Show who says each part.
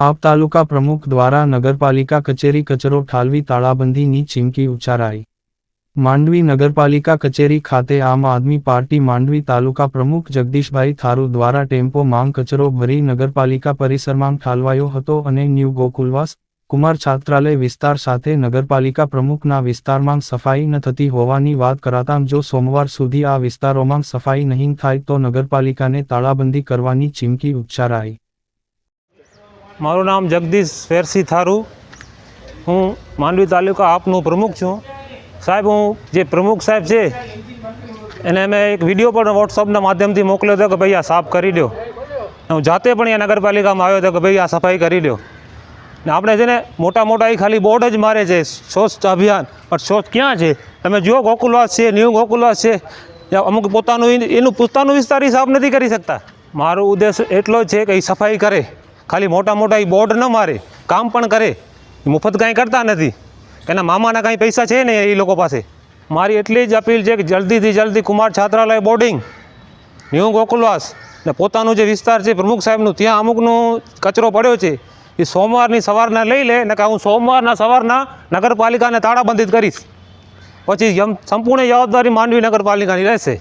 Speaker 1: આપ તાલુકા પ્રમુખ દ્વારા નગરપાલિકા કચેરી કચરો ઠાલવી તાળાબંધીની ચીમકી ઉચ્ચારાઈ। માંડવી નગરપાલિકા કચેરી ખાતે આમ આદમી પાર્ટી માંડવી તાલુકા પ્રમુખ જગદીશભાઈ થારુ દ્વારા ટેમ્પો માંગ કચરો ભરી નગરપાલિકા પરિસરમાં ઠાલવાયો હતો અને ન્યૂ ગોકુલવાસ કુમાર છાત્રાલય વિસ્તાર સાથે નગરપાલિકા પ્રમુખના વિસ્તારમાં સફાઈ ન થતી હોવાની વાત કરાતા જો સોમવાર સુધી આ વિસ્તારોમાં સફાઈ નહીં થાય તો નગરપાલિકાને તાળાબંધી કરવાની ચીમકી ઉચ્ચારાઈ।
Speaker 2: મારું નામ જગદીશ વેરસી થારુ, હું માંડવી તાલુકા આપનો પ્રમુખ છું। સાહેબ, હું જે પ્રમુખ સાહેબ છે એને મેં એક વિડીયો પણ વોટ્સઅપના માધ્યમથી મોકલ્યો હતો કે ભાઈ આ સાફ કરી દો। હું જાતે પણ અહીંયા નગરપાલિકામાં આવ્યો હતો કે ભાઈ આ સફાઈ કરી દો। ને આપણે છે ને મોટા મોટા એ ખાલી બોર્ડ જ મારે છે સ્વચ્છ અભિયાન, પણ સ્વચ્છ ક્યાં છે? તમે જુઓ ગોકુલવાસ છે, ન્યૂ ગોકુલવાસ છે, અમુક એનું પોતાનું વિસ્તાર સાફ નથી કરી શકતા। મારો ઉદ્દેશ એટલો જ છે કે એ સફાઈ કરે, ખાલી મોટા મોટા એ બોર્ડ ન મારે, કામ પણ કરે। મુફત કાંઈ કરતા નથી, એના મામાના કાંઈ પૈસા છે ને એ લોકો પાસે। મારી એટલી જ અપીલ છે કે જલ્દીથી જલ્દી કુમાર છાત્રાલય બોર્ડિંગ, ન્યૂ ગોકુલવાસ ને પોતાનું જે વિસ્તાર છે પ્રમુખ સાહેબનું, ત્યાં અમુકનો કચરો પડ્યો છે એ સોમવારની સવારના લઈ લે ને કે હું સોમવારના સવારના નગરપાલિકાને તાળાબંધી કરીશ, પછી સંપૂર્ણ જવાબદારી માંડવી નગરપાલિકાની રહેશે।